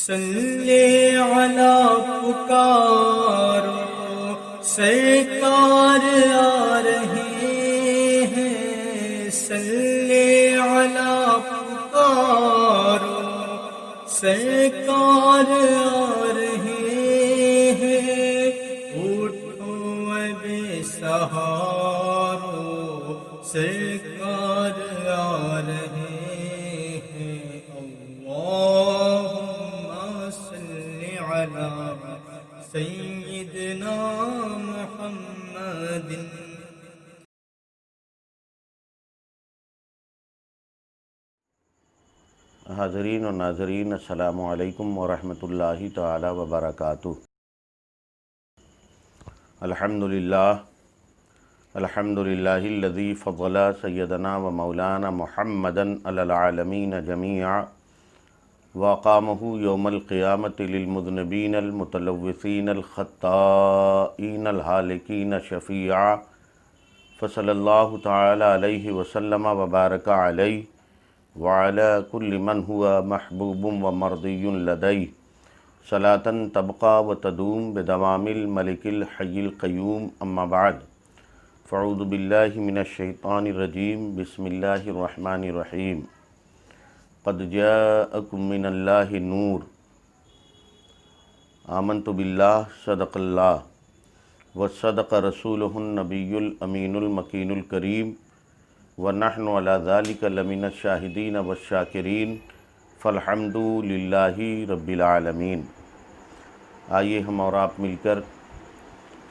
صلی علی پکارو سرکار آ رہے ہیں، صلی علی پکارو سرکار آ رہے ہیں، اٹھو اب سہارو سرکار آ رہے ہیں، اللہم صلی علی سیدنا محمد۔ حاضرین و ناظرین، السلام علیکم ورحمۃ اللہ تعالی وبرکاتہ۔ الحمدللہ الذی فضل سیدنا و مولانا محمدا علی العالمین جمیعا واقامہ یوم القیامۃ للمذنبین المتلوثین الخطائین الہالکین شفیعا، فصلی اللہ تعالی علیہ وسلم وبارک علیہ وعلی کل من ہوا محبوب و مرضی لدیہ، صلاۃ تبقى و تدوم بدوام الملک الحی القیوم، اما بعد، فاعوذ باللہ من الشیطان الرجیم، بسم اللہ الرحمن الرحیم۔ قد جاءکم من اللہ نور، آمنت باللہ، صدق اللہ وصدق رسولہ النبی الامین المکین الکریم، ونحن علی ذلک لمن الشاہدین والشاکرین، فالحمد للہ رب العالمین۔ آئیے ہم اور آپ مل کر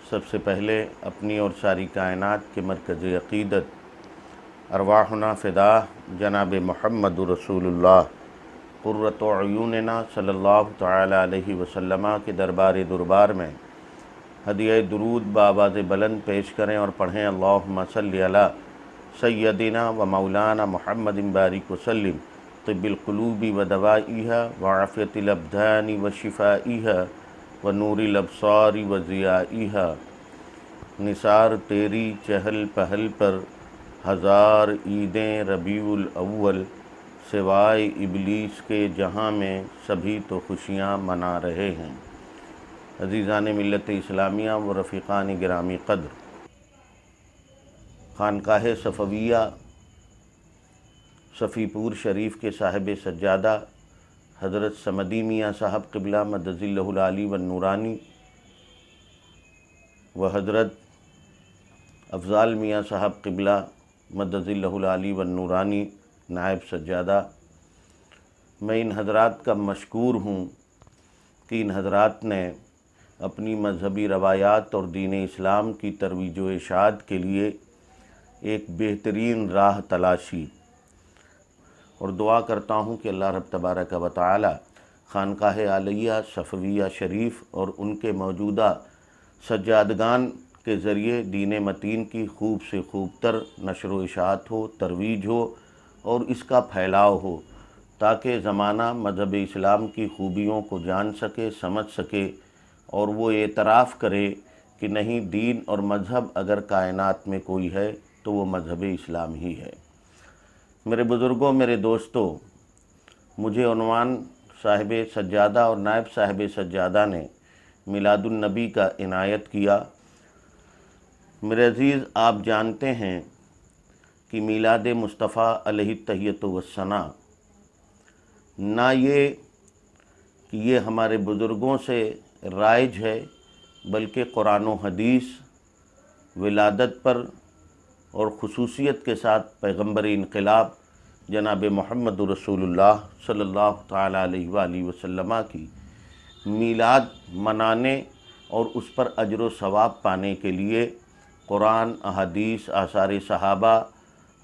سب سے پہلے اپنی اور ساری کائنات کے مرکز عقیدت ارواحنا فدا جناب محمد رسول اللہ قرۃ اعیننا صلی اللہ تعالی علیہ وسلم کے دربار میں ہدیہ درود بآواز بلند پیش کریں اور پڑھیں، اللہم صلی علی سیدنا و مولانا محمد بارک وسلم، طب القلوب و دوائیہا وعافیت الابدان و شفائیہا و نور الابصار و ضیائیہا۔ نثار تیری چہل پہل پر ہزار عیدیں ربیع الاول، سوائے ابلیس کے جہاں میں سبھی تو خوشیاں منا رہے ہیں۔ عزیزان ملت اسلامیہ و رفیقان گرامی قدر، خانقاہ صفویہ صفی پور شریف کے صاحب سجادہ حضرت صمدی میاں صاحب قبلہ مدظ اللہ العالی والنورانی و حضرت افضال میاں صاحب قبلہ مدظ اللہ العالی والنورانی نائب سجادہ، میں ان حضرات کا مشکور ہوں کہ ان حضرات نے اپنی مذہبی روایات اور دین اسلام کی ترویج و اشاعت کے لیے ایک بہترین راہ تلاشی، اور دعا کرتا ہوں کہ اللہ رب تبارک و تعالی خانقاہ عالیہ صفویہ شریف اور ان کے موجودہ سجادگان کے ذریعے دین متین کی خوب سے خوب تر نشر و اشاعت ہو، ترویج ہو اور اس کا پھیلاؤ ہو، تاکہ زمانہ مذہب اسلام کی خوبیوں کو جان سکے، سمجھ سکے، اور وہ اعتراف کرے کہ نہیں، دین اور مذہب اگر کائنات میں کوئی ہے تو وہ مذہب اسلام ہی ہے۔ میرے بزرگوں، میرے دوستوں، مجھے عنوان صاحب سجادہ اور نائب صاحب سجادہ نے میلاد النبی کا عنایت کیا۔ میرے عزیز، آپ جانتے ہیں کہ میلاد مصطفیٰ علیہ التحیۃ والثناء نہ یہ کہ یہ ہمارے بزرگوں سے رائج ہے، بلکہ قرآن و حدیث ولادت پر اور خصوصیت کے ساتھ پیغمبر انقلاب جناب محمد رسول اللہ صلی اللہ تعالیٰ علیہ وآلہ وسلم کی میلاد منانے اور اس پر اجر و ثواب پانے کے لیے قرآن، احادیث، آثار صحابہ،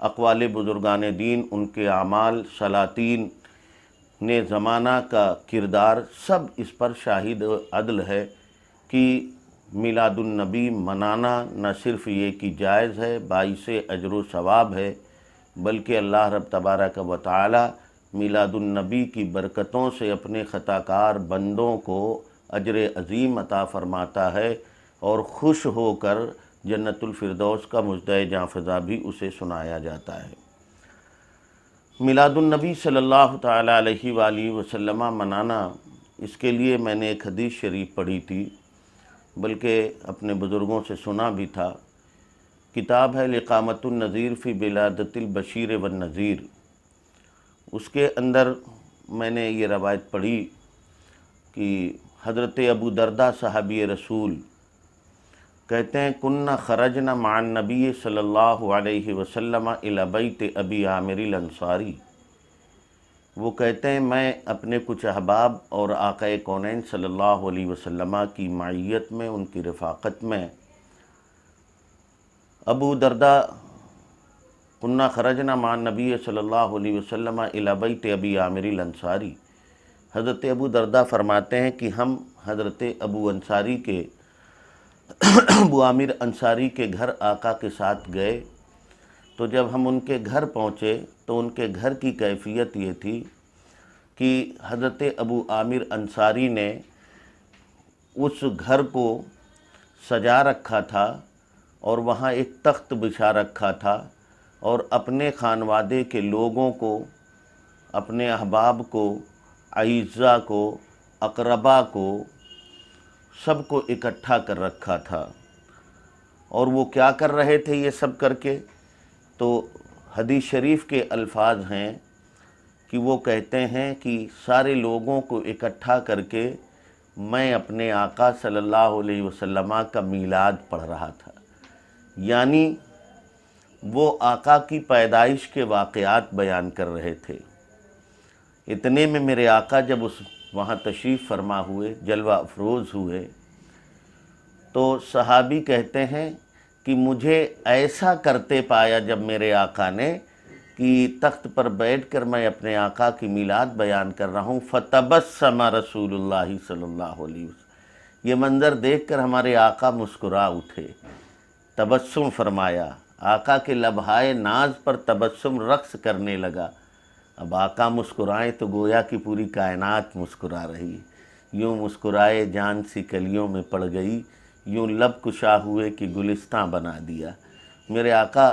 اقوال بزرگان دین، ان کے اعمال، سلاطین نے زمانہ کا کردار سب اس پر شاہد عدل ہے کہ میلاد النبی منانا نہ صرف یہ کہ جائز ہے، باعث اجر و ثواب ہے، بلکہ اللہ رب تبارک و تعالی میلاد النبی کی برکتوں سے اپنے خطا کار بندوں کو اجر عظیم عطا فرماتا ہے، اور خوش ہو کر جنت الفردوس کا مژدہ جاں فزا بھی اسے سنایا جاتا ہے۔ میلاد النبی صلی اللہ تعالیٰ علیہ وآلہ وسلم منانا اس کے لیے میں نے ایک حدیث شریف پڑھی تھی، بلکہ اپنے بزرگوں سے سنا بھی تھا۔ کتاب ہے لقامۃ النذیر فی ولادۃ البشیر والنذیر۔ اس کے اندر میں نے یہ روایت پڑھی کہ حضرت ابو درداء صحابی رسول کہتے ہیں کننا خرجنا مع النبی صلی اللہ علیہ وسلم الی بیت ابی عامر الانصاری۔ وہ کہتے ہیں میں اپنے کچھ احباب اور آقا کونین صلی اللہ علیہ وسلم کی معیت میں، ان کی رفاقت میں، ابو درداء کننا خرجنا مع النبی صلی اللہ علیہ وسلم الی بیت ابی عامر الانصاری۔ حضرت ابو درداء فرماتے ہیں کہ ہم حضرت ابو عامر انصاری کے گھر آقا کے ساتھ گئے، تو جب ہم ان کے گھر پہنچے تو ان کے گھر کی کیفیت یہ تھی کہ حضرت ابو عامر انصاری نے اس گھر کو سجا رکھا تھا اور وہاں ایک تخت بچھا رکھا تھا، اور اپنے خانوادے کے لوگوں کو، اپنے احباب کو، اعزاء کو، اقربا کو، سب کو اکٹھا کر رکھا تھا۔ اور وہ کیا کر رہے تھے یہ سب کر کے؟ تو حدیث شریف کے الفاظ ہیں کہ وہ کہتے ہیں کہ سارے لوگوں کو اکٹھا کر کے میں اپنے آقا صلی اللہ علیہ وسلم کا میلاد پڑھ رہا تھا، یعنی وہ آقا کی پیدائش کے واقعات بیان کر رہے تھے۔ اتنے میں میرے آقا جب وہاں تشریف فرما ہوئے، جلوہ افروز ہوئے، تو صحابی کہتے ہیں کہ مجھے ایسا کرتے پایا جب میرے آقا نے کہ تخت پر بیٹھ کر میں اپنے آقا کی میلاد بیان کر رہا ہوں، فتبسم رسول اللہ صلی اللہ علیہ وسلم۔ یہ منظر دیکھ کر ہمارے آقا مسکرا اٹھے، تبسم فرمایا، آقا کے لبہائے ناز پر تبسم رقص کرنے لگا۔ اب آقا مسکرائیں تو گویا کہ پوری کائنات مسکرا رہی، یوں مسکرائے جان سی کلیوں میں پڑ گئی، یوں لب کشا ہوئے کہ گلستاں بنا دیا۔ میرے آقا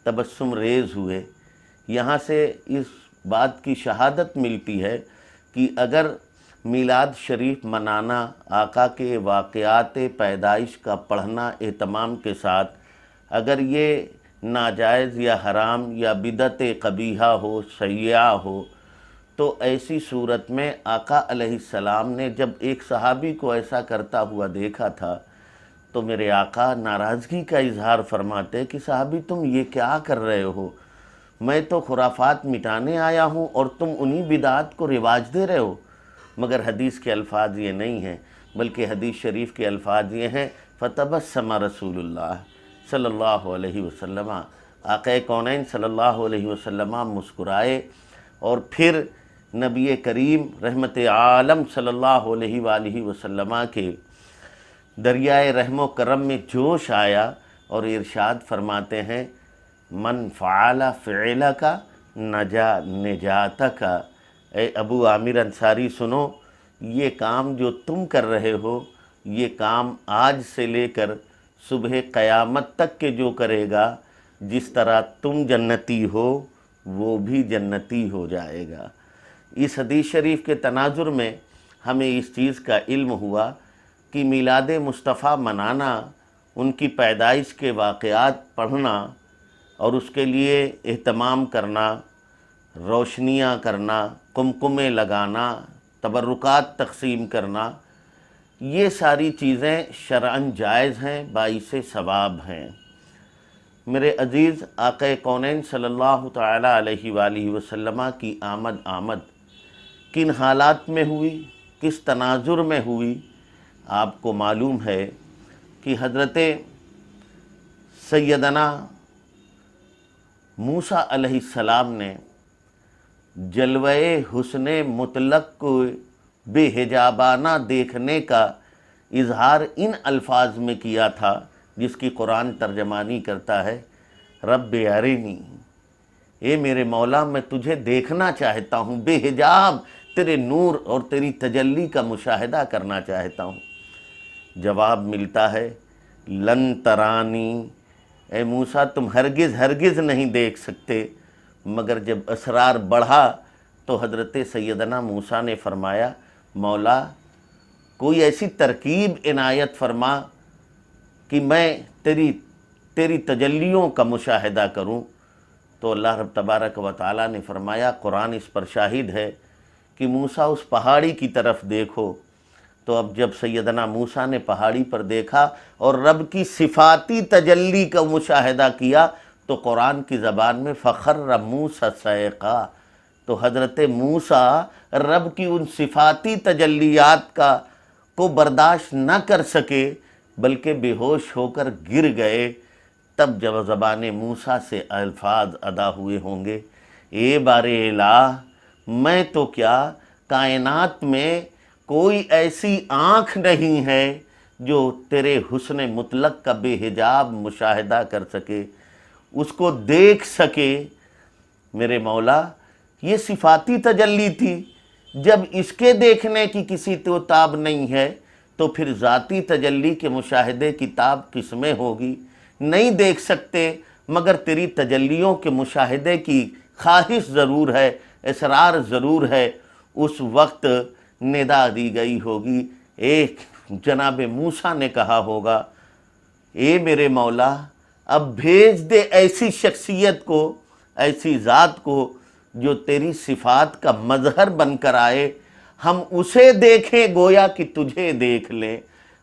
تبسم ریز ہوئے۔ یہاں سے اس بات کی شہادت ملتی ہے کہ اگر میلاد شریف منانا، آقا کے واقعات پیدائش کا پڑھنا اہتمام کے ساتھ، اگر یہ ناجائز یا حرام یا بدعت قبیحہ ہو، سیئہ ہو، تو ایسی صورت میں آقا علیہ السلام نے جب ایک صحابی کو ایسا کرتا ہوا دیکھا تھا تو میرے آقا ناراضگی کا اظہار فرماتے کہ صحابی تم یہ کیا کر رہے ہو؟ میں تو خرافات مٹانے آیا ہوں اور تم انہی بدعات کو رواج دے رہے ہو۔ مگر حدیث کے الفاظ یہ نہیں ہیں، بلکہ حدیث شریف کے الفاظ یہ ہیں فتبسم رسول اللہ صلی اللہ علیہ وسلم۔ آقا کونین صلی اللہ علیہ وسلم مسکرائے، اور پھر نبی کریم رحمت عالم صلی اللہ علیہ وآلہ وسلم کے دریائے رحم و کرم میں جوش آیا اور ارشاد فرماتے ہیں من فعل فعلک نجا نجاتک۔ اے ابو عامر انصاری سنو، یہ کام جو تم کر رہے ہو، یہ کام آج سے لے کر صبح قیامت تک کے جو کرے گا، جس طرح تم جنتی ہو وہ بھی جنتی ہو جائے گا۔ اس حدیث شریف کے تناظر میں ہمیں اس چیز کا علم ہوا کہ میلاد مصطفیٰ منانا، ان کی پیدائش کے واقعات پڑھنا اور اس کے لیے اہتمام کرنا، روشنیاں کرنا، قمقمے لگانا، تبرکات تقسیم کرنا، یہ ساری چیزیں شرعاً جائز ہیں، باعث ثواب ہیں۔ میرے عزیز، آقا کونین صلی اللہ تعالی علیہ وآلہ وسلم کی آمد کن حالات میں ہوئی، کس تناظر میں ہوئی؟ آپ کو معلوم ہے کہ حضرت سیدنا موسیٰ علیہ السلام نے جلوہ حسن مطلق کو بے حجابانہ دیکھنے کا اظہار ان الفاظ میں کیا تھا جس کی قرآن ترجمانی کرتا ہے رب ارنی، اے میرے مولا میں تجھے دیکھنا چاہتا ہوں، بے حجاب تیرے نور اور تیری تجلی کا مشاہدہ کرنا چاہتا ہوں۔ جواب ملتا ہے لن ترانی، اے موسیٰ تم ہرگز نہیں دیکھ سکتے۔ مگر جب اسرار بڑھا تو حضرت سیدنا موسیٰ نے فرمایا مولا کوئی ایسی ترکیب عنایت فرما کہ میں تیری تجلیوں کا مشاہدہ کروں۔ تو اللہ رب تبارک و تعالیٰ نے فرمایا، قرآن اس پر شاہد ہے کہ موسیٰ اس پہاڑی کی طرف دیکھو۔ تو اب جب سیدنا موسیٰ نے پہاڑی پر دیکھا اور رب کی صفاتی تجلی کا مشاہدہ کیا تو قرآن کی زبان میں فخر موسیٰ صعقا، تو حضرت موسیٰ رب کی ان صفاتی تجلیات کو برداشت نہ کر سکے بلکہ بے ہوش ہو کر گر گئے۔ تب جب زبان موسیٰ سے الفاظ ادا ہوئے ہوں گے، اے بار الہ، میں تو کیا کائنات میں کوئی ایسی آنکھ نہیں ہے جو تیرے حسن مطلق کا بے حجاب مشاہدہ کر سکے، اس کو دیکھ سکے۔ میرے مولا یہ صفاتی تجلی تھی، جب اس کے دیکھنے کی کسی تو تاب نہیں ہے تو پھر ذاتی تجلی کے مشاہدے کی تاب کس میں ہوگی؟ نہیں دیکھ سکتے مگر تیری تجلیوں کے مشاہدے کی خواہش ضرور ہے، اصرار ضرور ہے۔ اس وقت ندا دی گئی ہوگی، ایک جناب موسیٰ نے کہا ہوگا، اے میرے مولا اب بھیج دے ایسی شخصیت کو، ایسی ذات کو جو تیری صفات کا مظہر بن کر آئے، ہم اسے دیکھیں گویا کہ تجھے دیکھ لیں۔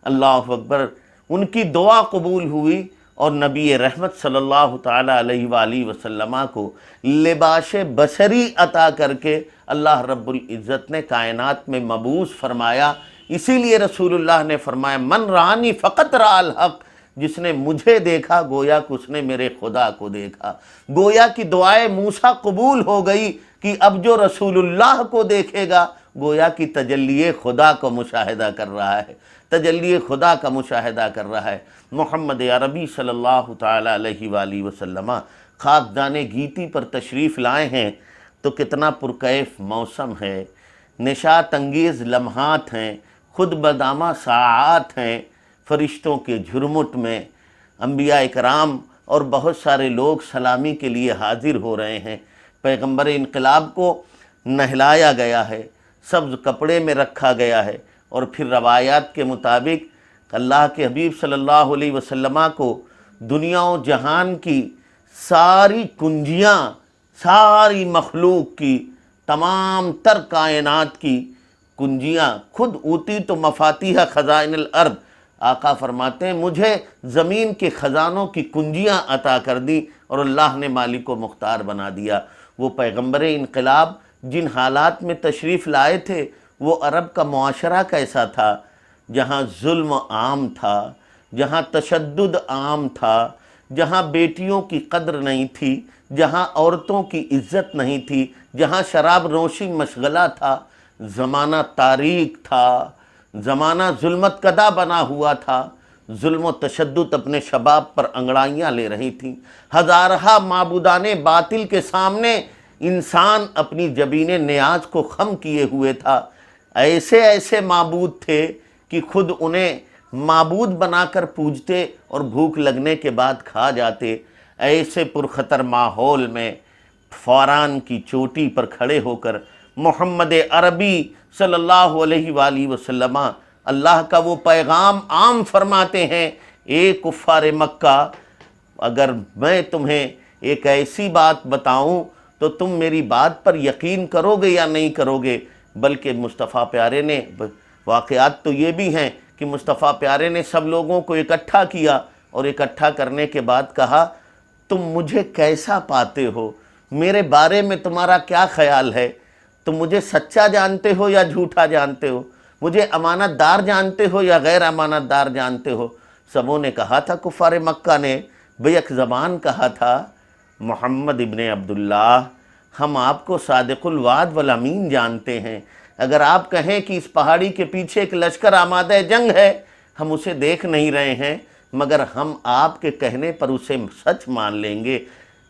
اللہ اکبر۔ ان کی دعا قبول ہوئی اور نبی رحمت صلی اللہ تعالیٰ علیہ وآلہ وسلم کو لباس بشری عطا کر کے اللہ رب العزت نے کائنات میں مبعوث فرمایا۔ اسی لیے رسول اللہ نے فرمایا، من رانی فقط را الحق، جس نے مجھے دیکھا گویا کہ اس نے میرے خدا کو دیکھا۔ گویا کہ دعائے موسیٰ قبول ہو گئی کہ اب جو رسول اللہ کو دیکھے گا گویا کہ تجلی خدا کو مشاہدہ کر رہا ہے، تجلی خدا کا مشاہدہ کر رہا ہے۔ محمد عربی صلی اللہ تعالیٰ علیہ وآلہ وسلم خاکدان گیتی پر تشریف لائے ہیں تو کتنا پرکیف موسم ہے، نشاط انگیز لمحات ہیں، خود بدامہ ساعات ہیں، فرشتوں کے جھرمٹ میں انبیاء کرام اور بہت سارے لوگ سلامی کے لیے حاضر ہو رہے ہیں۔ پیغمبر انقلاب کو نہلایا گیا ہے، سبز کپڑے میں رکھا گیا ہے، اور پھر روایات کے مطابق اللہ کے حبیب صلی اللہ علیہ وسلم کو دنیا و جہان کی ساری کنجیاں، ساری مخلوق کی، تمام تر کائنات کی کنجیاں، خود اوتی تو مفاتیح خزائن الارض، آقا فرماتے ہیں مجھے زمین کے خزانوں کی کنجیاں عطا کر دی اور اللہ نے مالک و مختار بنا دیا۔ وہ پیغمبر انقلاب جن حالات میں تشریف لائے تھے وہ عرب کا معاشرہ کیسا تھا؟ جہاں ظلم عام تھا، جہاں تشدد عام تھا، جہاں بیٹیوں کی قدر نہیں تھی، جہاں عورتوں کی عزت نہیں تھی، جہاں شراب نوشی مشغلہ تھا، زمانہ تاریک تھا، زمانہ ظلمت کدہ بنا ہوا تھا، ظلم و تشدد اپنے شباب پر انگڑائیاں لے رہی تھیں، ہزارہا معبودان باطل کے سامنے انسان اپنی جبین نیاز کو خم کیے ہوئے تھا۔ ایسے ایسے معبود تھے کہ خود انہیں معبود بنا کر پوجتے اور بھوک لگنے کے بعد کھا جاتے۔ ایسے پرخطر ماحول میں فوران کی چوٹی پر کھڑے ہو کر محمد عربی صلی اللہ علیہ وآلہ وسلم اللہ کا وہ پیغام عام فرماتے ہیں، اے کفار مکہ، اگر میں تمہیں ایک ایسی بات بتاؤں تو تم میری بات پر یقین کرو گے یا نہیں کرو گے؟ بلکہ مصطفیٰ پیارے نے، واقعات تو یہ بھی ہیں کہ مصطفیٰ پیارے نے سب لوگوں کو اکٹھا کیا اور اکٹھا کرنے کے بعد کہا، تم مجھے کیسا پاتے ہو؟ میرے بارے میں تمہارا کیا خیال ہے؟ تم مجھے سچا جانتے ہو یا جھوٹا جانتے ہو؟ مجھے امانت دار جانتے ہو یا غیر امانت دار جانتے ہو؟ سبوں نے کہا تھا، کفار مکہ نے بیک زبان کہا تھا، محمد ابن عبداللہ، ہم آپ کو صادق الوعد والامین جانتے ہیں۔ اگر آپ کہیں کہ اس پہاڑی کے پیچھے ایک لشکر آمادہ جنگ ہے، ہم اسے دیکھ نہیں رہے ہیں مگر ہم آپ کے کہنے پر اسے سچ مان لیں گے۔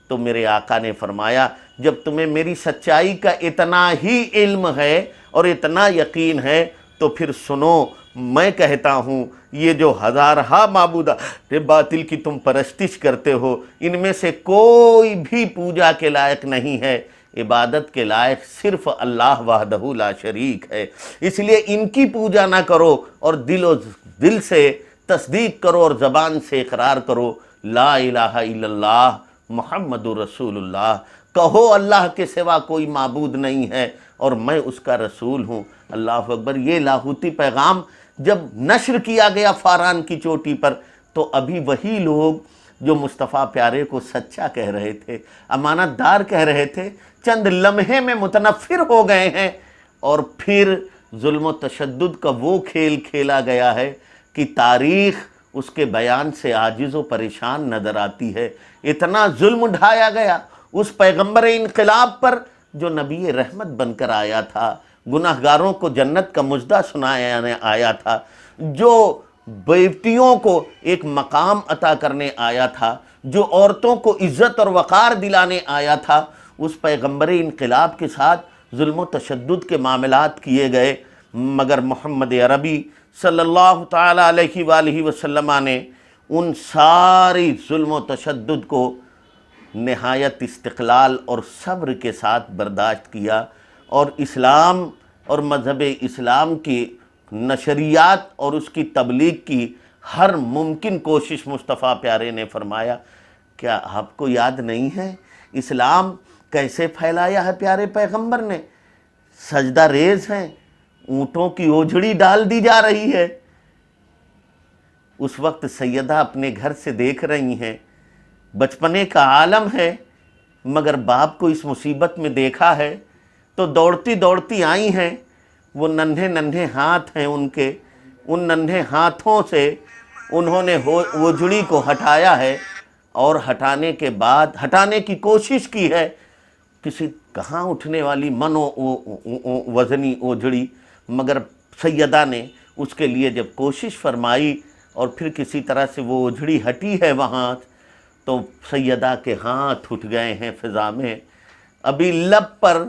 تو میرے آقا نے فرمایا، جب تمہیں میری سچائی کا اتنا ہی علم ہے اور اتنا یقین ہے تو پھر سنو، میں کہتا ہوں یہ جو ہزارہا معبودہ باطل کی تم پرستش کرتے ہو، ان میں سے کوئی بھی پوجا کے لائق نہیں ہے عبادت کے لائق صرف اللہ وحدہ لا شریک ہے، اس لیے ان کی پوجا نہ کرو اور دل سے تصدیق کرو اور زبان سے اقرار کرو لا الہ الا اللہ محمد رسول اللہ، کہو اللہ کے سوا کوئی معبود نہیں ہے اور میں اس کا رسول ہوں۔ اللہ اکبر۔ یہ لاہوتی پیغام جب نشر کیا گیا فاران کی چوٹی پر تو ابھی وہی لوگ جو مصطفیٰ پیارے کو سچا کہہ رہے تھے، امانت دار کہہ رہے تھے، چند لمحے میں متنفر ہو گئے ہیں، اور پھر ظلم و تشدد کا وہ کھیل کھیلا گیا ہے کہ تاریخ اس کے بیان سے عاجز و پریشان نظر آتی ہے۔ اتنا ظلم ڈھایا گیا اس پیغمبر انقلاب پر جو نبی رحمت بن کر آیا تھا، گناہگاروں کو جنت کا مژدہ سنایا آیا تھا، جو بیٹیوں کو ایک مقام عطا کرنے آیا تھا، جو عورتوں کو عزت اور وقار دلانے آیا تھا، اس پیغمبر انقلاب کے ساتھ ظلم و تشدد کے معاملات کیے گئے، مگر محمد عربی صلی اللہ تعالیٰ علیہ وآلہ وسلم نے ان ساری ظلم و تشدد کو نہایت استقلال اور صبر کے ساتھ برداشت کیا، اور اسلام اور مذہب اسلام کی نشریات اور اس کی تبلیغ کی ہر ممکن کوشش مصطفیٰ پیارے نے فرمایا۔ کیا آپ کو یاد نہیں ہے اسلام کیسے پھیلایا ہے پیارے پیغمبر نے؟ سجدہ ریز ہیں، اونٹوں کی اوجھڑی ڈال دی جا رہی ہے۔ اس وقت سیدہ اپنے گھر سے دیکھ رہی ہیں، بچپنے کا عالم ہے، مگر باپ کو اس مصیبت میں دیکھا ہے تو دوڑتی دوڑتی آئی ہیں۔ وہ ننھے ننھے ہاتھ ہیں ان ننھے ہاتھوں سے انہوں نے اوجھڑی کو ہٹایا ہے، اور ہٹانے کے بعد ہٹانے کی کوشش کی ہے، کسی کہاں اٹھنے والی وزنی اوجھڑی، مگر سیدہ نے اس کے لیے جب کوشش فرمائی اور پھر کسی طرح سے وہ اوجھڑی ہٹی ہے وہاں، تو سیدہ کے ہاتھ اٹھ گئے ہیں فضا میں۔ ابھی لب پر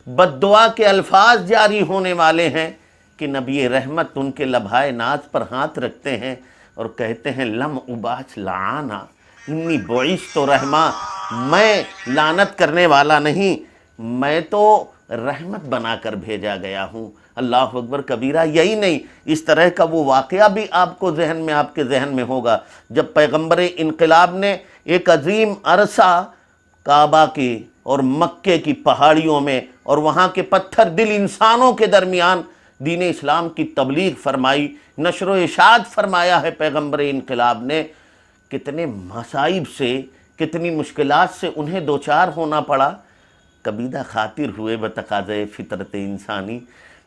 بد دعا کے الفاظ جاری ہونے والے ہیں کہ نبی رحمت ان کے لبھائے ناز پر ہاتھ رکھتے ہیں اور کہتے ہیں لم ابعث لعانا انی بعثت رحمہ، میں لعنت کرنے والا نہیں، میں تو رحمت بنا کر بھیجا گیا ہوں۔ اللہ اکبر کبیرہ۔ یہی نہیں، اس طرح کا وہ واقعہ بھی آپ کو آپ کے ذہن میں ہوگا جب پیغمبر انقلاب نے ایک عظیم عرصہ کعبہ کی اور مکے کی پہاڑیوں میں اور وہاں کے پتھر دل انسانوں کے درمیان دین اسلام کی تبلیغ فرمائی، نشر و اشاعت فرمایا ہے پیغمبر انقلاب نے۔ کتنے مصائب سے، کتنی مشکلات سے انہیں دوچار ہونا پڑا، کبیدہ خاطر ہوئے بتقاضۂ فطرت انسانی۔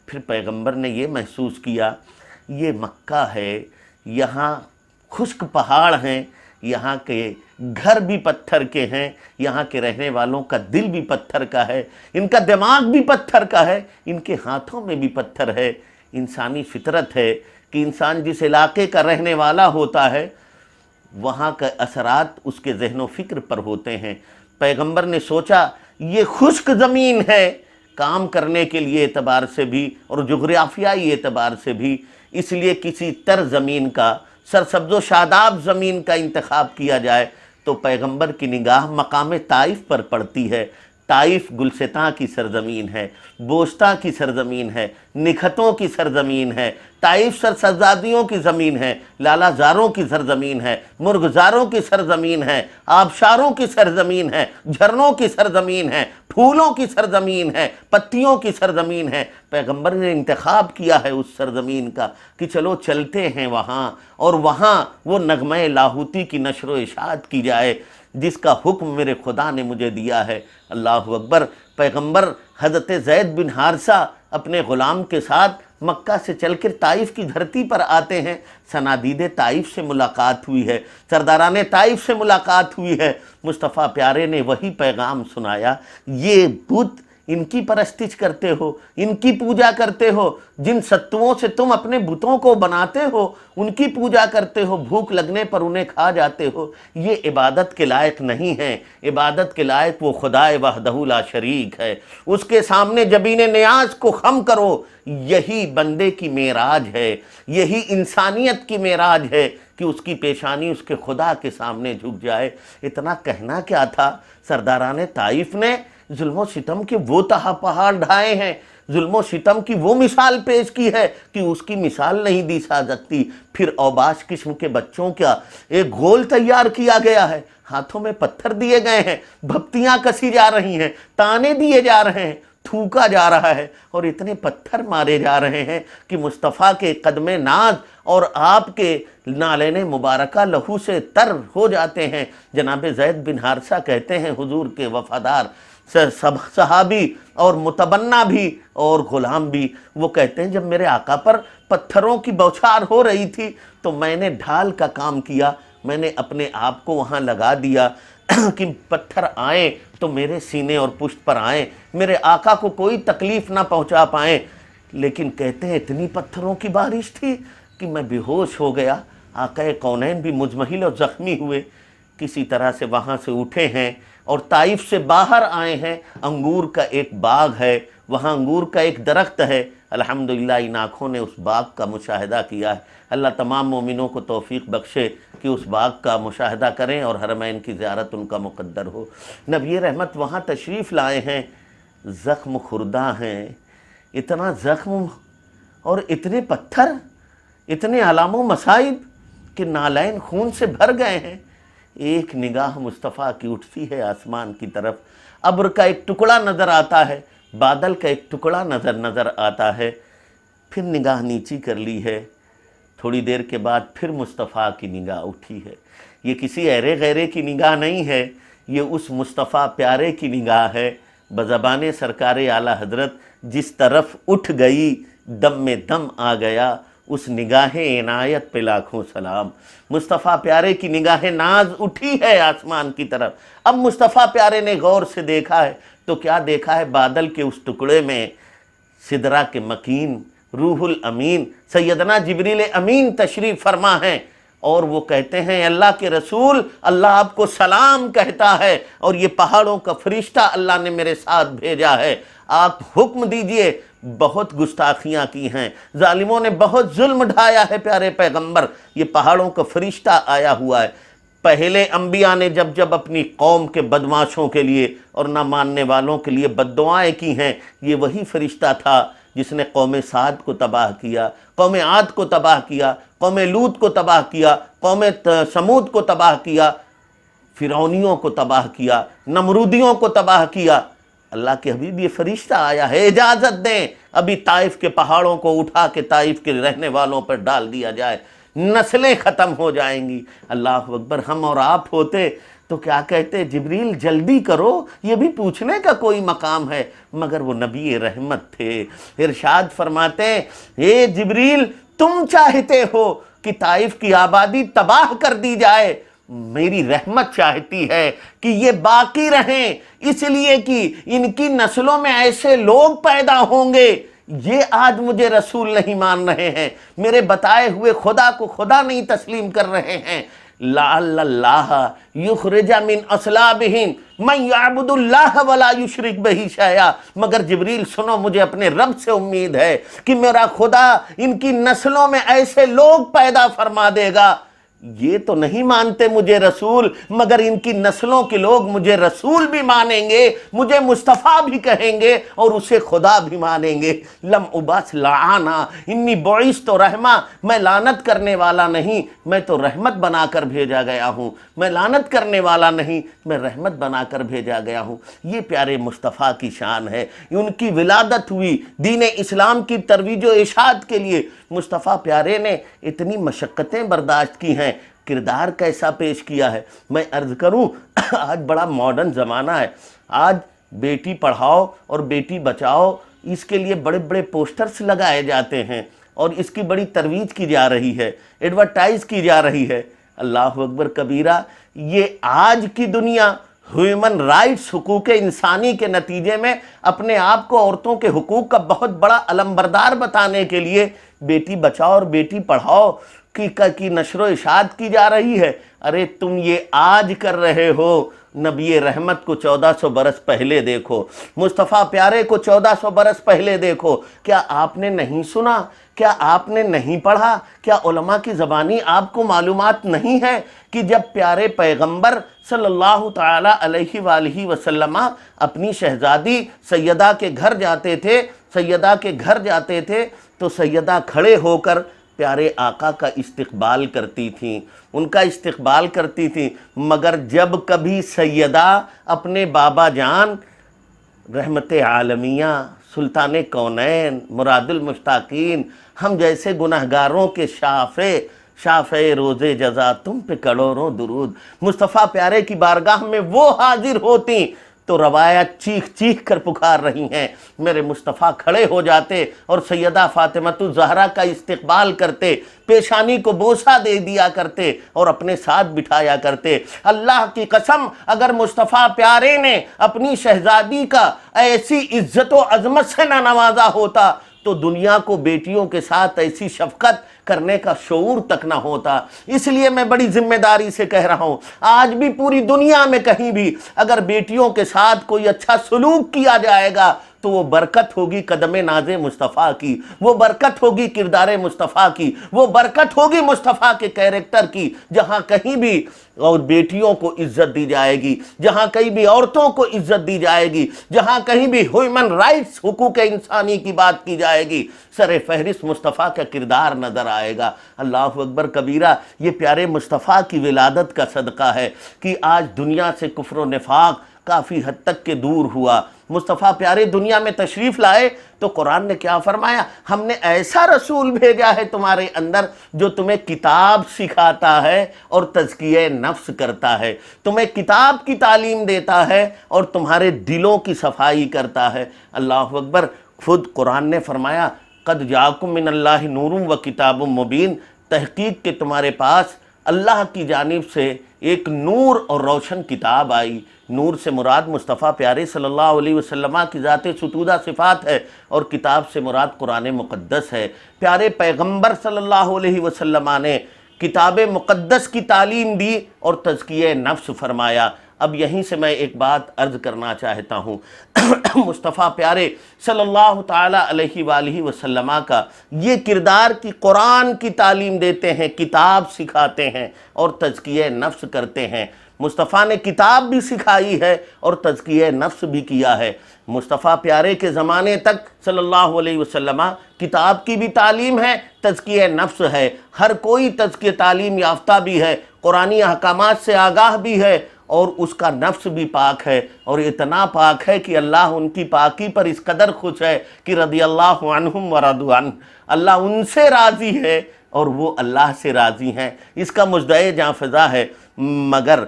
پھر پیغمبر نے یہ محسوس کیا یہ مکہ ہے، یہاں خشک پہاڑ ہیں، یہاں کے گھر بھی پتھر کے ہیں، یہاں کے رہنے والوں کا دل بھی پتھر کا ہے، ان کا دماغ بھی پتھر کا ہے، ان کے ہاتھوں میں بھی پتھر ہے۔ انسانی فطرت ہے کہ انسان جس علاقے کا رہنے والا ہوتا ہے وہاں کے اثرات اس کے ذہن و فکر پر ہوتے ہیں۔ پیغمبر نے سوچا یہ خشک زمین ہے کام کرنے کے لیے اعتبار سے بھی اور جغرافیائی اعتبار سے بھی، اس لیے کسی تر زمین کا، سرسبز و شاداب زمین کا انتخاب کیا جائے تو پیغمبر کی نگاہ مقام طائف پر پڑتی ہے۔ طائف گلستاں کی سرزمین ہے، بوستاں کی سرزمین ہے، نکھتوں کی سرزمین ہے، طائف سرسبزادیوں کی زمین ہے، لالا زاروں کی سرزمین ہے، مرغزاروں کی سرزمین ہے، آبشاروں کی سرزمین ہے، جھرنوں کی سرزمین ہے، پھولوں کی سرزمین ہے، پتیوں کی سرزمین ہے۔ پیغمبر نے انتخاب کیا ہے اس سرزمین کا کہ چلو چلتے ہیں وہاں، اور وہاں وہ نغمہ لاہوتی کی نشر و اشاعت کی جائے جس کا حکم میرے خدا نے مجھے دیا ہے۔ اللہ اکبر۔ پیغمبر حضرت زید بن حارثہ اپنے غلام کے ساتھ مکہ سے چل کر طائف کی دھرتی پر آتے ہیں، صنادید طائف سے ملاقات ہوئی ہے، سرداران طائف سے ملاقات ہوئی ہے۔ مصطفیٰ پیارے نے وہی پیغام سنایا، یہ بت ان کی پرستش کرتے ہو، ان کی پوجا کرتے ہو، جن ستوؤں سے تم اپنے بتوں کو بناتے ہو ان کی پوجا کرتے ہو، بھوک لگنے پر انہیں کھا جاتے ہو، یہ عبادت کے لائق نہیں ہے۔ عبادت کے لائق وہ خدائے وحدہ لا شریک ہے، اس کے سامنے جبین نیاز کو خم کرو۔ یہی بندے کی معراج ہے، یہی انسانیت کی معراج ہے کہ اس کی پیشانی اس کے خدا کے سامنے جھک جائے۔ اتنا کہنا کیا تھا سرداران طائف نے ظلم و ستم کے وہ تہا پہاڑ ڈھائے ہیں، ظلم و ستم کی وہ مثال پیش کی ہے کہ اس کی مثال نہیں دی جا سکتی۔ پھر اوباش قسم کے بچوں کا ایک گھول تیار کیا گیا ہے، ہاتھوں میں پتھر دیے گئے ہیں، بھپتیاں کسی جا رہی ہیں، تانے دیے جا رہے ہیں، تھوکا جا رہا ہے، اور اتنے پتھر مارے جا رہے ہیں کہ مصطفیٰ کے قدم ناز اور آپ کے نالین مبارکہ لہو سے تر ہو جاتے ہیں۔ جناب زید بن حارثہ کہتے ہیں حضور کے وفادار صحابی اور متبنہ بھی اور غلام بھی، وہ کہتے ہیں جب میرے آقا پر پتھروں کی بوچھار ہو رہی تھی تو میں نے ڈھال کا کام کیا، میں نے اپنے آپ کو وہاں لگا دیا کہ پتھر آئیں تو میرے سینے اور پشت پر آئیں، میرے آقا کو کوئی تکلیف نہ پہنچا پائیں۔ لیکن کہتے ہیں اتنی پتھروں کی بارش تھی کہ میں بے ہوش ہو گیا، آقا کونین بھی مجمحل اور زخمی ہوئے، کسی طرح سے وہاں سے اٹھے ہیں اور طائف سے باہر آئے ہیں۔ انگور کا ایک باغ ہے، وہاں انگور کا ایک درخت ہے، الحمدللہ ان آنکھوں نے اس باغ کا مشاہدہ کیا ہے۔ اللہ تمام مومنوں کو توفیق بخشے کہ اس باغ کا مشاہدہ کریں اور حرمین کی زیارت ان کا مقدر ہو۔ نبی رحمت وہاں تشریف لائے ہیں، زخم خوردہ ہیں، اتنا زخم اور اتنے پتھر، اتنے علام و مصائب کہ نالین خون سے بھر گئے ہیں۔ ایک نگاہ مصطفیٰ کی اٹھتی ہے آسمان کی طرف، ابر کا ایک ٹکڑا نظر آتا ہے، بادل کا ایک ٹکڑا نظر آتا ہے، پھر نگاہ نیچی کر لی ہے، تھوڑی دیر کے بعد پھر مصطفیٰ کی نگاہ اٹھی ہے۔ یہ کسی ایرے غیرے کی نگاہ نہیں ہے، یہ اس مصطفیٰ پیارے کی نگاہ ہے۔ بزبان سرکار اعلیٰ حضرت جس طرف اٹھ گئی دم میں دم آ گیا، اس نگاہ عنایت پہ لاکھوں سلام۔ مصطفیٰ پیارے کی نگاہ ناز اٹھی ہے آسمان کی طرف۔ اب مصطفیٰ پیارے نے غور سے دیکھا ہے تو کیا دیکھا ہے؟ بادل کے اس ٹکڑے میں سدرہ کے مکین روح الامین سیدنا جبریل امین تشریف فرما ہیں، اور وہ کہتے ہیں اللہ کے رسول، اللہ آپ کو سلام کہتا ہے اور یہ پہاڑوں کا فرشتہ اللہ نے میرے ساتھ بھیجا ہے، آپ حکم دیجئے۔ بہت گستاخیاں کی ہیں، ظالموں نے بہت ظلم ڈھایا ہے پیارے پیغمبر، یہ پہاڑوں کا فرشتہ آیا ہوا ہے۔ پہلے انبیاء نے جب اپنی قوم کے بدماشوں کے لیے اور نہ ماننے والوں کے لیے بد دعائیں کی ہیں، یہ وہی فرشتہ تھا جس نے قوم سعد کو تباہ کیا، قوم عاد کو تباہ کیا، قوم لوط کو تباہ کیا، قوم سمود کو تباہ کیا، فرعونیوں کو تباہ کیا، نمرودیوں کو تباہ کیا۔ اللہ کے حبیب یہ فرشتہ آیا ہے، اجازت دیں ابھی طائف کے پہاڑوں کو اٹھا کے طائف کے رہنے والوں پر ڈال دیا جائے، نسلیں ختم ہو جائیں گی۔ اللہ اکبر، ہم اور آپ ہوتے تو کیا کہتے؟ جبریل جلدی کرو، یہ بھی پوچھنے کا کوئی مقام ہے، مگر وہ نبی رحمت تھے۔ ارشاد فرماتے ہیں اے جبریل، تم چاہتے ہو کہ طائف کی آبادی تباہ کر دی جائے، میری رحمت چاہتی ہے کہ یہ باقی رہیں، اس لیے کہ ان کی نسلوں میں ایسے لوگ پیدا ہوں گے۔ یہ آج مجھے رسول نہیں مان رہے ہیں، میرے بتائے ہوئے خدا کو خدا نہیں تسلیم کر رہے ہیں۔ لعل اللہ یخرج من اصلابہم من یعبد اللہ ولا یشرک بہ شیئا، مگر جبریل سنو، مجھے اپنے رب سے امید ہے کہ میرا خدا ان کی نسلوں میں ایسے لوگ پیدا فرما دے گا۔ یہ تو نہیں مانتے مجھے رسول، مگر ان کی نسلوں کے لوگ مجھے رسول بھی مانیں گے، مجھے مصطفیٰ بھی کہیں گے اور اسے خدا بھی مانیں گے۔ لم ابعث لعانا انی بعثت رحمہ، میں لعنت کرنے والا نہیں، میں تو رحمت بنا کر بھیجا گیا ہوں، میں لعنت کرنے والا نہیں، میں رحمت بنا کر بھیجا گیا ہوں۔ یہ پیارے مصطفیٰ کی شان ہے، ان کی ولادت ہوئی دین اسلام کی ترویج و اشاعت کے لیے۔ مصطفیٰ پیارے نے اتنی مشقتیں برداشت کی ہیں، کردار کیسا پیش کیا ہے۔ میں عرض کروں، آج بڑا ماڈرن زمانہ ہے، آج بیٹی پڑھاؤ اور بیٹی بچاؤ، اس کے لیے بڑے بڑے پوسٹرز لگائے جاتے ہیں اور اس کی بڑی ترویج کی جا رہی ہے، ایڈورٹائز کی جا رہی ہے۔ اللہ اکبر کبیرہ، یہ آج کی دنیا ہیومن رائٹس، حقوق انسانی کے نتیجے میں اپنے آپ کو عورتوں کے حقوق کا بہت بڑا علمبردار بتانے کے لیے بیٹی بچاؤ اور بیٹی پڑھاؤ کی نشر و اشاعت کی جا رہی ہے۔ ارے تم یہ آج کر رہے ہو، نبی رحمت کو 1400 برس پہلے دیکھو، مصطفیٰ پیارے کو 1400 برس پہلے دیکھو۔ کیا آپ نے نہیں سنا؟ کیا آپ نے نہیں پڑھا؟ کیا علماء کی زبانی آپ کو معلومات نہیں ہے کہ جب پیارے پیغمبر صلی اللہ تعالی علیہ وآلہ وسلم اپنی شہزادی سیدہ کے گھر جاتے تھے تو سیدہ کھڑے ہو کر پیارے آقا کا استقبال کرتی تھیں، ان کا استقبال کرتی تھیں، مگر جب کبھی سیدہ اپنے بابا جان رحمت عالمیہ سلطان کونین مراد المشتاقین ہم جیسے گناہگاروں کے شافع روز جزا تم پہ کروڑوں درود مصطفیٰ پیارے کی بارگاہ میں وہ حاضر ہوتی تو روایت چیخ چیخ کر پکار رہی ہیں، میرے مصطفیٰ کھڑے ہو جاتے اور سیدہ فاطمۃ الزہرا کا استقبال کرتے، پیشانی کو بوسہ دے دیا کرتے اور اپنے ساتھ بٹھایا کرتے۔ اللہ کی قسم اگر مصطفیٰ پیارے نے اپنی شہزادی کا ایسی عزت و عظمت سے نہ نوازا ہوتا تو دنیا کو بیٹیوں کے ساتھ ایسی شفقت کرنے کا شعور تک نہ ہوتا۔ اس لیے میں بڑی ذمہ داری سے کہہ رہا ہوں، آج بھی پوری دنیا میں کہیں بھی اگر بیٹیوں کے ساتھ کوئی اچھا سلوک کیا جائے گا تو وہ برکت ہوگی قدم ناز مصطفیٰ کی، وہ برکت ہوگی کردار مصطفیٰ کی، وہ برکت ہوگی مصطفیٰ کے کیریکٹر کی۔ جہاں کہیں بھی اور بیٹیوں کو عزت دی جائے گی، جہاں کہیں بھی عورتوں کو عزت دی جائے گی، جہاں کہیں بھی ہیومن رائٹس حقوق انسانی کی بات کی جائے گی، سر فہرست مصطفیٰ کا کردار نظر آئے گا۔ اللہ اکبر کبیرہ، یہ پیارے مصطفیٰ کی ولادت کا صدقہ ہے کہ آج دنیا سے کفر و نفاق کافی حد تک کے دور ہوا۔ مصطفیٰ پیارے دنیا میں تشریف لائے تو قرآن نے کیا فرمایا؟ ہم نے ایسا رسول بھیجا ہے تمہارے اندر جو تمہیں کتاب سکھاتا ہے اور تزکیہ نفس کرتا ہے، تمہیں کتاب کی تعلیم دیتا ہے اور تمہارے دلوں کی صفائی کرتا ہے۔ اللہ اکبر، خود قرآن نے فرمایا قد جاءکم من اللہ نور و کتاب مبین، تحقیق کہ تمہارے پاس اللہ کی جانب سے ایک نور اور روشن کتاب آئی۔ نور سے مراد مصطفیٰ پیارے صلی اللہ علیہ وسلم کی ذات ستودہ صفات ہے اور کتاب سے مراد قرآن مقدس ہے۔ پیارے پیغمبر صلی اللہ علیہ وسلم نے کتاب مقدس کی تعلیم دی اور تزکیہ نفس فرمایا۔ اب یہیں سے میں ایک بات عرض کرنا چاہتا ہوں، مصطفیٰ پیارے صلی اللہ تعالی علیہ وآلہ وسلم کا یہ کردار کہ قرآن کی تعلیم دیتے ہیں، کتاب سکھاتے ہیں اور تزکیہ نفس کرتے ہیں۔ مصطفیٰ نے کتاب بھی سکھائی ہے اور تزکیہ نفس بھی کیا ہے۔ مصطفیٰ پیارے کے زمانے تک صلی اللہ علیہ وسلم کتاب کی بھی تعلیم ہے، تزکیہ نفس ہے۔ ہر کوئی تزکیہ تعلیم یافتہ بھی ہے، قرآنی احکامات سے آگاہ بھی ہے اور اس کا نفس بھی پاک ہے، اور اتنا پاک ہے کہ اللہ ان کی پاکی پر اس قدر خوش ہے کہ رضی اللہ عنہم ورضوا عنہ، اللہ ان سے راضی ہے اور وہ اللہ سے راضی ہیں۔ اس کا مجدع جاں فضا ہے۔ مگر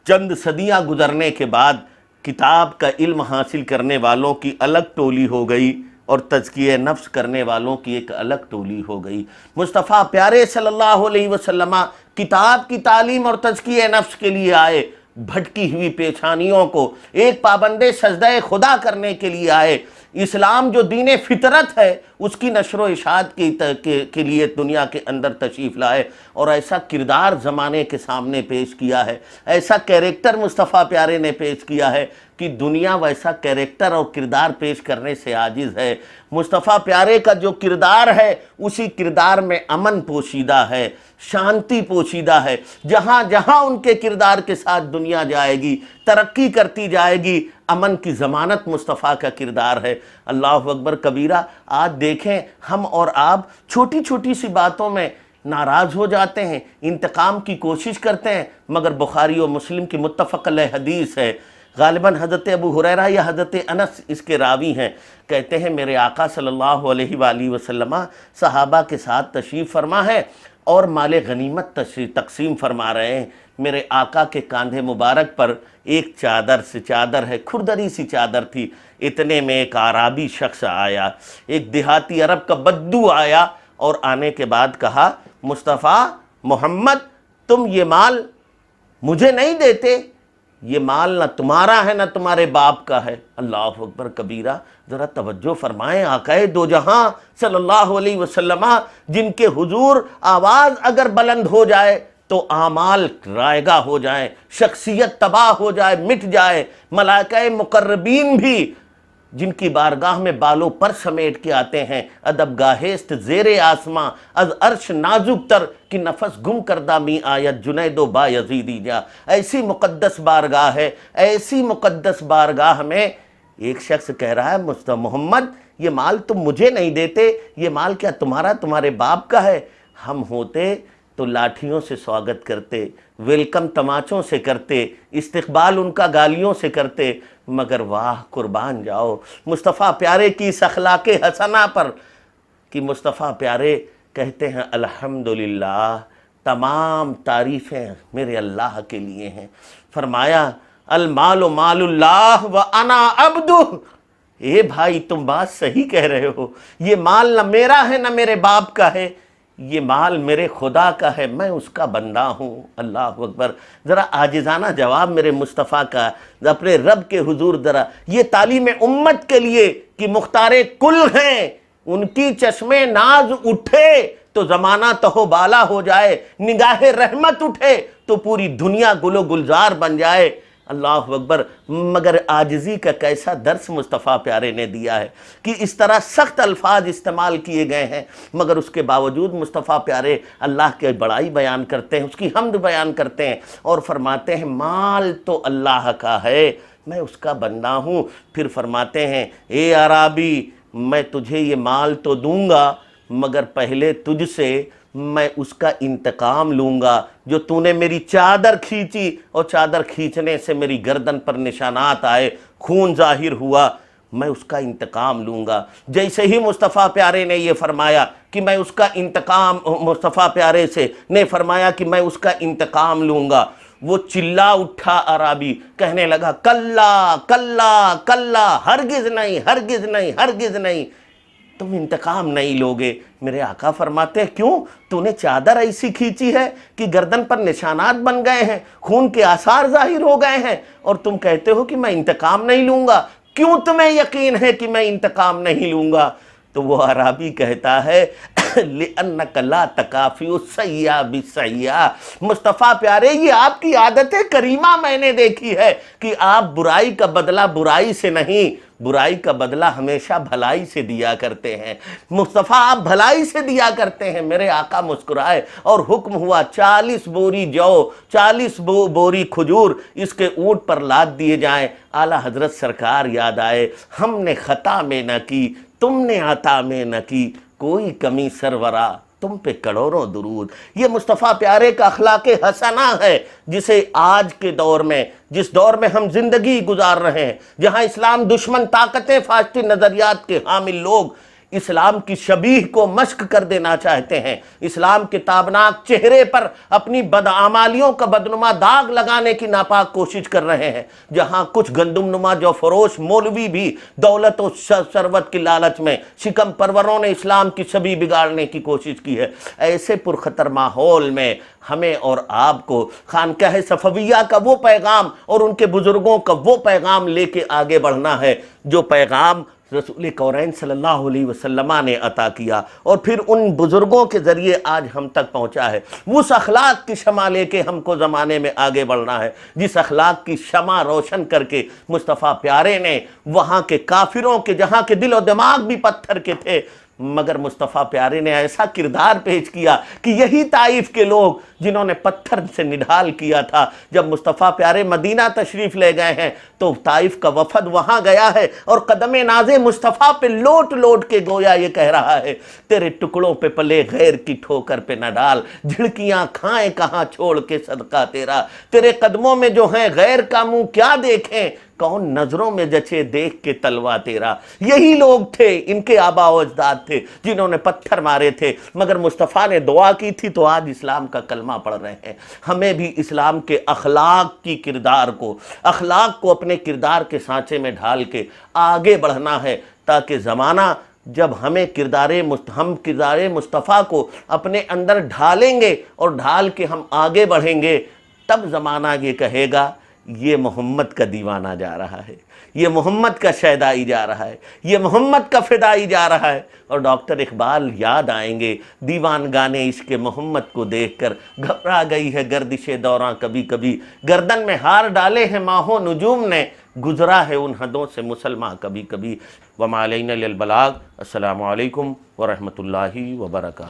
چند صدیاں گزرنے کے بعد کتاب کا علم حاصل کرنے والوں کی الگ ٹولی ہو گئی اور تزکیہ نفس کرنے والوں کی ایک الگ ٹولی ہو گئی۔ مصطفیٰ پیارے صلی اللہ علیہ وسلم کتاب کی تعلیم اور تزکیہ نفس کے لیے آئے، بھٹکی ہوئی پیشانیوں کو ایک پابند سجدہ خدا کرنے کے لیے آئے۔ اسلام جو دین فطرت ہے اس کی نشر و اشاعت کے لیے دنیا کے اندر تشریف لائے اور ایسا کردار زمانے کے سامنے پیش کیا ہے، ایسا کیریکٹر مصطفیٰ پیارے نے پیش کیا ہے کہ دنیا ویسا کیریکٹر اور کردار پیش کرنے سے عاجز ہے۔ مصطفیٰ پیارے کا جو کردار ہے اسی کردار میں امن پوشیدہ ہے، شانتی پوشیدہ ہے۔ جہاں جہاں ان کے کردار کے ساتھ دنیا جائے گی، ترقی کرتی جائے گی، امن کی ضمانت مصطفیٰ کا کردار ہے۔ اللہ اکبر کبیرہ، آج دیکھیں ہم اور آپ چھوٹی چھوٹی سی باتوں میں ناراض ہو جاتے ہیں، انتقام کی کوشش کرتے ہیں، مگر بخاری و مسلم کی متفق علیہ حدیث ہے، غالباً حضرت ابو ہریرہ یا حضرت انس اس کے راوی ہیں، کہتے ہیں میرے آقا صلی اللہ علیہ وآلہ وسلم صحابہ کے ساتھ تشریف فرما ہے اور مال غنیمت تقسیم فرما رہے ہیں۔ میرے آقا کے کاندھے مبارک پر ایک چادر ہے، کھردری سی چادر تھی۔ اتنے میں ایک اعرابی شخص آیا، ایک دیہاتی عرب کا بدو آیا اور آنے کے بعد کہا مصطفیٰ محمد تم یہ مال مجھے نہیں دیتے، یہ مال نہ تمہارا ہے نہ تمہارے باپ کا ہے۔ اللہ اکبر کبیرہ، ذرا توجہ فرمائیں، آقا دو جہاں صلی اللہ علیہ وسلم جن کے حضور آواز اگر بلند ہو جائے تو اعمال رائگاں ہو جائیں، شخصیت تباہ ہو جائے، مٹ جائے، ملائکہ مقربین بھی جن کی بارگاہ میں بالوں پر سمیٹ کے آتے ہیں، ادب گاہست زیر آسماں از عرش نازک تر کہ نفس گم کردہ می آیت جنید و با یزیدی جا، ایسی مقدس بارگاہ ہے، ایسی مقدس بارگاہ میں ایک شخص کہہ رہا ہے محمد یہ مال تم مجھے نہیں دیتے، یہ مال کیا تمہارا تمہارے باپ کا ہے؟ ہم ہوتے تو لاٹھیوں سے سواگت کرتے، ویلکم تماچوں سے کرتے، استقبال ان کا گالیوں سے کرتے، مگر واہ قربان جاؤ مصطفیٰ پیارے کی اس اخلاق حسنہ پر کہ مصطفیٰ پیارے کہتے ہیں الحمدللہ، تمام تعریفیں میرے اللہ کے لیے ہیں۔ فرمایا المال مال اللہ وانا عبدہ۔ اے بھائی تم بات صحیح کہہ رہے ہو، یہ مال نہ میرا ہے نہ میرے باپ کا ہے، یہ مال میرے خدا کا ہے، میں اس کا بندہ ہوں۔ اللہ اکبر، ذرا عاجزانہ جواب میرے مصطفیٰ کا اپنے رب کے حضور، ذرا یہ تعلیم امت کے لیے کہ مختار کل ہیں، ان کی چشم ناز اٹھے تو زمانہ تہو بالا ہو جائے، نگاہ رحمت اٹھے تو پوری دنیا گل و گلزار بن جائے۔ اللہ اکبر، مگر عاجزی کا کیسا درس مصطفیٰ پیارے نے دیا ہے کہ اس طرح سخت الفاظ استعمال کیے گئے ہیں، مگر اس کے باوجود مصطفیٰ پیارے اللہ کے بڑائی بیان کرتے ہیں، اس کی حمد بیان کرتے ہیں اور فرماتے ہیں مال تو اللہ کا ہے، میں اس کا بندہ ہوں۔ پھر فرماتے ہیں اے عرابی میں تجھے یہ مال تو دوں گا مگر پہلے تجھ سے میں اس کا انتقام لوں گا، جو تو نے میری چادر کھینچی اور چادر کھینچنے سے میری گردن پر نشانات آئے، خون ظاہر ہوا، میں اس کا انتقام لوں گا۔ جیسے ہی مصطفیٰ پیارے نے یہ فرمایا کہ میں اس کا انتقام، مصطفیٰ پیارے سے نے فرمایا کہ میں اس کا انتقام لوں گا، وہ چلا اٹھا عرابی، کہنے لگا کلا کلا کلا، ہرگز نہیں ہرگز نہیں ہرگز نہیں، تم انتقام نہیں لوگے۔ میرے آقا فرماتے ہیں کیوں؟ تو نے چادر ایسی کھینچی ہے کہ گردن پر نشانات بن گئے ہیں، خون کے آثار ظاہر ہو گئے ہیں، اور تم کہتے ہو کہ میں انتقام نہیں لوں گا، کیوں تمہیں یقین ہے کہ میں انتقام نہیں لوں گا؟ تو وہ عرابی کہتا ہے لِأَنَّكَ لَا تَكَافِئُ السَّيِّئَ بِالسَّيِّئَةِ، مصطفیٰ پیارے یہ آپ کی عادت کریمہ میں نے دیکھی ہے کہ آپ برائی کا بدلہ برائی سے نہیں، برائی کا بدلہ ہمیشہ بھلائی سے دیا کرتے ہیں۔ مصطفیٰ آپ بھلائی سے دیا کرتے ہیں۔ میرے آقا مسکرائے اور حکم ہوا 40 بوری جو، 40 بوری کھجور اس کے اونٹ پر لاد دیے جائیں۔ اعلیٰ حضرت سرکار یاد آئے، ہم نے خطا میں نہ کی، تم نے عطا میں نہ کی، کوئی کمی سرورا تم پہ کروڑوں درود۔ یہ مصطفیٰ پیارے کا اخلاق حسنہ ہے جسے آج کے دور میں، جس دور میں ہم زندگی گزار رہے ہیں، جہاں اسلام دشمن طاقتیں فاسد نظریات کے حامل لوگ اسلام کی شبیہ کو مشق کر دینا چاہتے ہیں، اسلام کے تابناک چہرے پر اپنی بدعمالیوں کا بدنما داغ لگانے کی ناپاک کوشش کر رہے ہیں، جہاں کچھ گندم نما جو فروش مولوی بھی دولت و ثروت کی لالچ میں شکم پروروں نے اسلام کی شبیہ بگاڑنے کی کوشش کی ہے۔ ایسے پرخطر ماحول میں ہمیں اور آپ کو خانقاہ صفویہ کا وہ پیغام اور ان کے بزرگوں کا وہ پیغام لے کے آگے بڑھنا ہے جو پیغام رسول کونین صلی اللہ علیہ وسلم نے عطا کیا اور پھر ان بزرگوں کے ذریعے آج ہم تک پہنچا ہے۔ اس اخلاق کی شمع لے کے ہم کو زمانے میں آگے بڑھنا ہے، جس اخلاق کی شمع روشن کر کے مصطفیٰ پیارے نے وہاں کے کافروں کے، جہاں کے دل و دماغ بھی پتھر کے تھے، مگر مصطفیٰ پیارے نے ایسا کردار پیش کیا کہ یہی طائف کے لوگ جنہوں نے پتھر سے نڈھال کیا تھا، جب مصطفیٰ پیارے مدینہ تشریف لے گئے ہیں تو طائف کا وفد وہاں گیا ہے اور قدم ناز مصطفیٰ پہ لوٹ لوٹ کے گویا یہ کہہ رہا ہے تیرے ٹکڑوں پہ پلے غیر کی ٹھوکر پہ نہ ڈال، جھڑکیاں کھائیں کہاں چھوڑ کے صدقہ تیرا، تیرے قدموں میں جو ہیں غیر کا منہ کیا دیکھیں، کون نظروں میں جچے دیکھ کے تلوا تیرا۔ یہی لوگ تھے، ان کے آبا و اجداد تھے جنہوں نے پتھر مارے تھے، مگر مصطفیٰ نے دعا کی تھی تو آج اسلام کا کلمہ پڑھ رہے ہیں۔ ہمیں بھی اسلام کے اخلاق کی کردار کو، اخلاق کو اپنے کردار کے سانچے میں ڈھال کے آگے بڑھنا ہے، تاکہ زمانہ جب ہم کردار مصطفیٰ کو اپنے اندر ڈھالیں گے اور ڈھال کے ہم آگے بڑھیں گے، تب زمانہ یہ کہے گا یہ محمد کا دیوانہ جا رہا ہے، یہ محمد کا شیدائی جا رہا ہے، یہ محمد کا فدائی جا رہا ہے۔ اور ڈاکٹر اقبال یاد آئیں گے دیوان گانے عشق محمد کو دیکھ کر، گھبرا گئی ہے گردش دوراں کبھی کبھی، گردن میں ہار ڈالے ہیں ماہ و نجوم نے، گزرا ہے ان حدوں سے مسلمان کبھی کبھی۔ وما علینا الا البلاغ۔ السلام علیکم ورحمۃ اللہ وبرکاتہ۔